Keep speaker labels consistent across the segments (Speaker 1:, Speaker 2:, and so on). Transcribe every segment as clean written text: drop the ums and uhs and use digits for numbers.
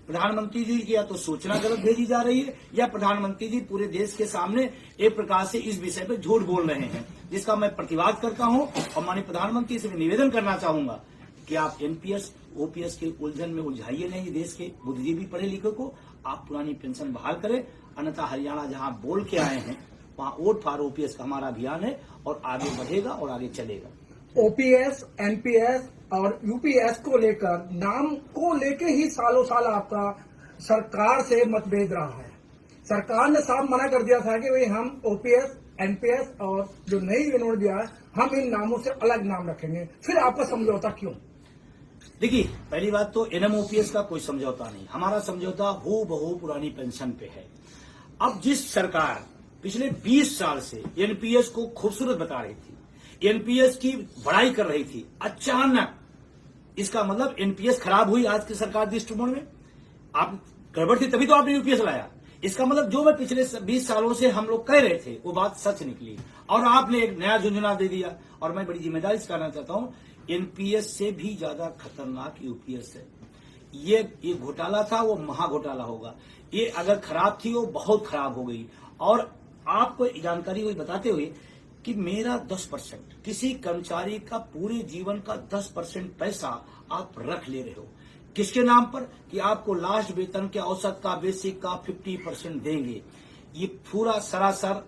Speaker 1: प्रधानमंत्री जी की या तो सूचना गलत भेजी जा रही है या प्रधानमंत्री जी पूरे देश के सामने एक प्रकार से इस विषय पर झूठ बोल रहे हैं, जिसका मैं प्रतिवाद करता हूं। और माननीय प्रधानमंत्री से निवेदन करना चाहूंगा कि आप एनपीएस ओपीएस के उलझन में उलझाइए नहीं देश के बुद्धिजीवी पढ़े लिखे को। आप पुरानी पेंशन बहाल करें, अन्यथा हरियाणा जहां बोल के आए हैं वहां वोट फॉर ओपीएस का हमारा अभियान है और आगे बढ़ेगा और आगे चलेगा।
Speaker 2: ओपीएस, एनपीएस और यूपीएस को लेकर नाम को लेके ही सालों साल आपका सरकार से मतभेद रहा है। सरकार ने साफ मना कर दिया था कि भाई हम ओपीएस, एनपीएस और जो नई इन्होंने दिया है हम इन नामों से अलग नाम रखेंगे, फिर आपका समझौता क्यों?
Speaker 1: देखिए, पहली बात तो एनएमओपीएस का कोई समझौता नहीं, हमारा समझौता हूबहू पुरानी पेंशन पे है। अब जिस सरकार पिछले 20 साल से एनपीएस को खूबसूरत बता रही थी, एनपीएस की बड़ाई कर रही थी, अचानक इसका मतलब एनपीएस खराब हुई आज की सरकार दृष्टिकोण में। आप गड़बड़ थी तभी तो आपने यूपीएस लाया। इसका मतलब जो मैं पिछले 20 सालों से हम लोग कह रहे थे वो बात सच निकली और आपने एक नया झुंझुना दे दिया। और मैं बड़ी जिम्मेदारी से कहना चाहता हूं, एनपीएस से भी ज्यादा खतरनाक यूपीएस है। ये घोटाला था, वो महा घोटाला होगा। ये अगर खराब थी वो बहुत खराब हो गई। और आपको जानकारी हुई बताते हुए कि मेरा 10%, किसी कर्मचारी का पूरे जीवन का 10% पैसा आप रख ले रहे हो। किसके नाम पर? कि आपको लास्ट वेतन के औसत का, बेसिक का 50% देंगे। ये पूरा सरासर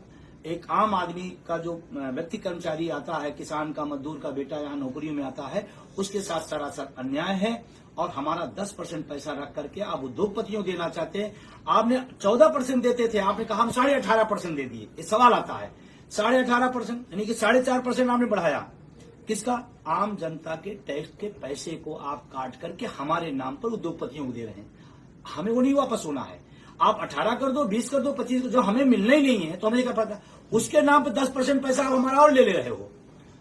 Speaker 1: एक आम आदमी का जो व्यक्ति कर्मचारी आता है, किसान का, मजदूर का बेटा यहाँ नौकरियों में आता है, उसके साथ सरासर अन्याय है। और हमारा 10% पैसा रख करके आप उद्योगपतियों देना चाहते हैं। आपने 14% देते थे, आपने कहा हम 18.5% दे दिए। ये सवाल आता है, 18.5% यानी कि 4.5% आपने बढ़ाया। किसका? आम जनता के टैक्स के पैसे को आप काट करके हमारे नाम पर उद्योगपतियों को दे रहे हैं। हमें वो नहीं वापस होना है। आप 18 कर दो, 20 कर दो, 25 कर दो, जो हमें मिलना ही नहीं है तो हमें क्या पता। उसके नाम पर 10% पैसा आप हमारा और ले रहे हो।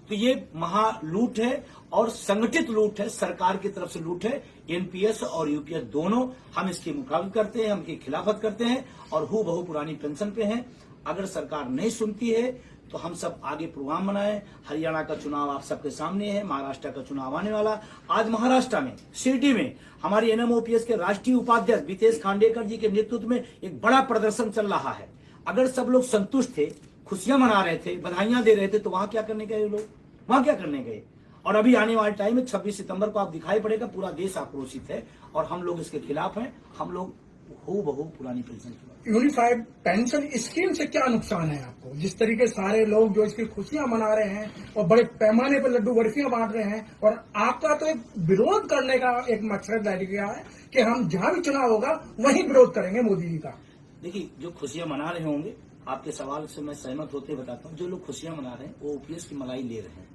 Speaker 1: तो ये महालूट है और संगठित लूट है, सरकार की तरफ से लूट है। एनपीएस और यूपीएस दोनों हम इसके मुकाबले करते हैं, हम इसकी खिलाफत करते हैं और हूबहू पुरानी पेंशन पे हैं। अगर सरकार नहीं सुनती है तो हम सब आगे प्रोग्राम बनाएं। हरियाणा का चुनाव आप सबके सामने है, महाराष्ट्र का चुनाव आने वाला। आज महाराष्ट्र में शिरडी में हमारी एनएमओपीएस के राष्ट्रीय उपाध्यक्ष बीतेश खांडेकर जी के नेतृत्व में एक बड़ा प्रदर्शन चल रहा है। अगर सब लोग संतुष्ट थे, खुशियां मना रहे थे, बधाइयां दे रहे थे, तो वहां क्या करने गए लोग? वहां क्या करने गए? और अभी आने वाले टाइम में 26 सितंबर को आप दिखाई पड़ेगा, पूरा देश आक्रोशित है और हम लोग इसके खिलाफ हैं। हम लोग हूबहू पुरानी पेंशन की बात।
Speaker 2: यूनिफाइड पेंशन स्कीम से क्या नुकसान है आपको? जिस तरीके सारे लोग जो इसकी खुशियां मना रहे हैं और बड़े पैमाने पर लड्डू बर्फियां बांट रहे हैं, और आपका तो एक विरोध करने का एक मकसद बैठ गया है कि हम जहां भी चुनाव होगा वहीं विरोध करेंगे मोदी जी का।
Speaker 1: देखिए, जो खुशियां मना रहे होंगे, आपके सवाल से मैं सहमत होते बताता हूं, जो लोग खुशियां मना रहे हैं वो ओपीएस की मलाई ले रहे हैं।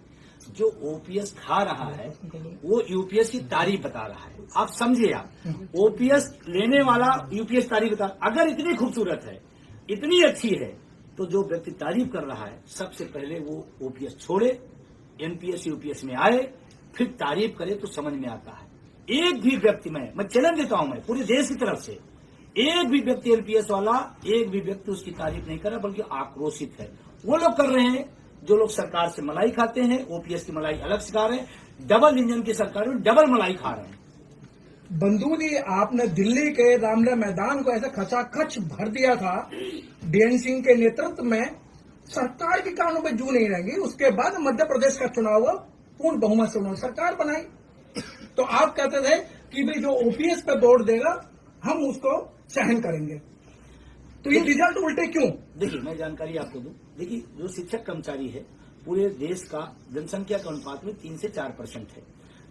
Speaker 1: जो ओपीएस खा रहा है वो यूपीएस की तारीफ बता रहा है। आप समझिए, आप ओपीएस लेने वाला यूपीएस तारीफ बता। अगर इतनी खूबसूरत है, इतनी अच्छी है, तो जो व्यक्ति तारीफ कर रहा है सबसे पहले वो ओपीएस छोड़े, एनपीएस यूपीएस में आए, फिर तारीफ करे तो समझ में आता है। एक भी व्यक्ति, मैं चैलेंज देता हूं, मैं पूरे देश की तरफ से, एक भी व्यक्ति एनपीएस वाला, एक भी व्यक्ति उसकी तारीफ नहीं कर रहा, बल्कि आक्रोशित है। वो लोग कर रहे हैं जो लोग सरकार से मलाई खाते हैं। ओपीएस की मलाई अलग से खा रहे हैं, डबल इंजन की सरकार में डबल मलाई खा रहे हैं।
Speaker 2: बंधु जी, आपने दिल्ली के रामलीला मैदान को ऐसे खचाखच भर दिया था डीएन सिंह के नेतृत्व में। सरकार के कानों पे जू नहीं रहेंगी। उसके बाद मध्य प्रदेश का चुनाव हुआ, पूर्ण बहुमत से उन्होंने सरकार बनाई। तो आप कहते थे कि भाई जो ओपीएस पे वोट देगा हम उसको सहन करेंगे, तो ये रिजल्ट उल्टे क्यों?
Speaker 1: देखिए, मैं जानकारी आपको दूं। देखिए, जो शिक्षक कर्मचारी है पूरे देश का जनसंख्या के अनुपात में 3 से 4% है।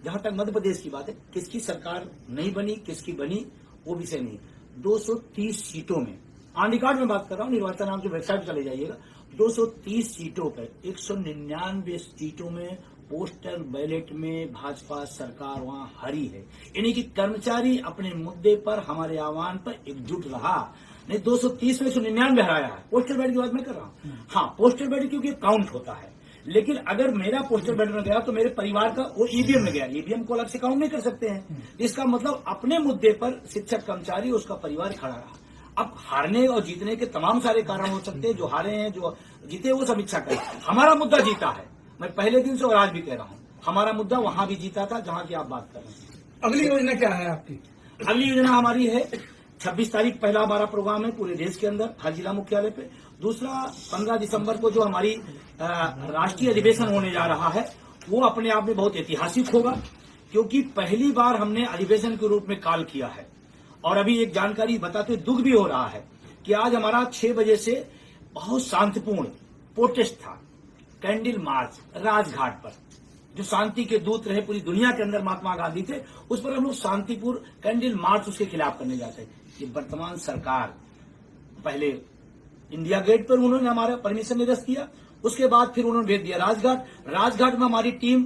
Speaker 1: जहां तक मध्य प्रदेश की बात है, किसकी सरकार नहीं बनी, किसकी बनी, वो विषय नहीं। 230 सीटों में, ऑन रिकॉर्ड में बात कर रहा हूं, निर्वाचन आयोग की वेबसाइट पर चले जाइएगा, 230 सीटों पर 199 सीटों में पोस्टल बैलेट में भाजपा सरकार वहां हारी है। यानी कि कर्मचारी अपने मुद्दे पर, हमारे आह्वान पर एकजुट रहा। नहीं, 230 में 199 हराया है। पोस्टल बैलेट की बात मैं कर रहा हूं। हाँ, पोस्टल बैलेट क्योंकि काउंट होता है, लेकिन अगर मेरा पोस्टल बैलेट में गया तो मेरे परिवार का वो ईवीएम में गया। ईवीएम को अलग से काउंट नहीं कर सकते हैं। इसका मतलब अपने मुद्दे पर शिक्षक कर्मचारी, उसका परिवार खड़ा रहा। अब हारने और जीतने के तमाम सारे कारण हो सकते हैं। जो हारे हैं, जो जीते, वो समीक्षा करें। हमारा मुद्दा जीता है। मैं पहले दिन से और आज भी कह रहा हूं, हमारा मुद्दा वहां भी जीता था जहां की आप बात कर रहे हैं।
Speaker 2: अगली योजना क्या है आपकी?
Speaker 1: अगली योजना हमारी है 26 तारीख पहला हमारा प्रोग्राम है पूरे देश के अंदर हर जिला मुख्यालय पे। दूसरा 15 दिसंबर को जो हमारी राष्ट्रीय अधिवेशन होने जा रहा है वो अपने आप में बहुत ऐतिहासिक होगा, क्योंकि पहली बार हमने अधिवेशन के रूप में कॉल किया है। और अभी एक जानकारी बताते दुख भी हो रहा है कि आज हमारा 6 बजे से बहुत शांतिपूर्ण प्रोटेस्ट था, कैंडल मार्च राजघाट पर, जो शांति के दूत रहे पूरी दुनिया के अंदर महात्मा गांधी थे, उस पर हम लोग शांतिपूर्ण कैंडल मार्च उसके खिलाफ करने जाते हैं। कि वर्तमान सरकार पहले इंडिया गेट पर उन्होंने हमारा परमिशन निरस्त किया, उसके बाद फिर उन्होंने भेज दिया राजघाट में हमारी टीम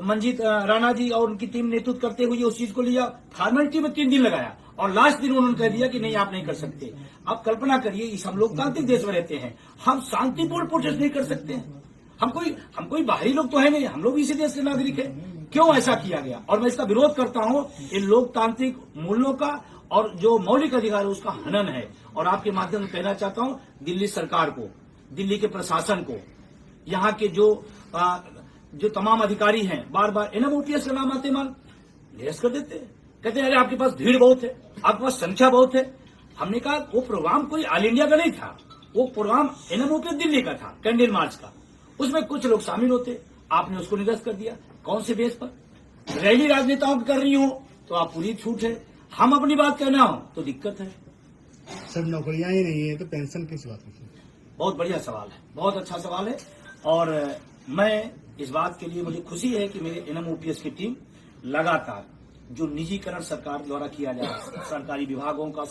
Speaker 1: मंजीत राणा जी और उनकी टीम नेतृत्व करते हुए उस चीज को लिया, फॉर्मेलिटी में 3 दिन लगाया और लास्ट दिन उन्होंने कह दिया कि नहीं आप नहीं कर सकते। अब कल्पना करिए, इस हम लोकतांत्रिक देश में रहते हैं, हम शांतिपूर्ण प्रोटेस्ट नहीं कर सकते हैं। हम कोई बाहरी लोग तो है नहीं, हम लोग इसी देश के नागरिक हैं। क्यों ऐसा किया गया? और मैं इसका विरोध करता हूं, इन लोकतांत्रिक मूल्यों का और जो मौलिक अधिकार है उसका हनन है। और आपके माध्यम से कहना चाहता हूं दिल्ली सरकार को, दिल्ली के प्रशासन को, यहाँ के जो तमाम अधिकारी हैं, बार बार एनएमओपीएस का नाम आते मान निरस्त कर देते हैं, कहते हैं अरे आपके पास भीड़ बहुत है, आपके पास संख्या बहुत है। हमने कहा वो प्रोग्राम कोई ऑल इंडिया का नहीं था, वो प्रोग्राम एनएमओपीएस दिल्ली का था, कैंडल मार्च का। उसमें कुछ लोग शामिल होते, आपने उसको निरस्त कर दिया। कौन से बेस पर? रैली राजनेताओं की कर रही हो तो आप पूरी छूट है, हम अपनी बात कहना हो तो दिक्कत है।
Speaker 3: सर नौकरियां ही नहीं है तो पेंशन किस बात की?
Speaker 1: बहुत बढ़िया सवाल है, बहुत अच्छा सवाल है। और मैं इस बात के लिए मुझे खुशी है कि मेरे एनएमओपीएस की टीम लगातार जो निजीकरण सरकार द्वारा किया जा रहा है, सरकारी विभागों का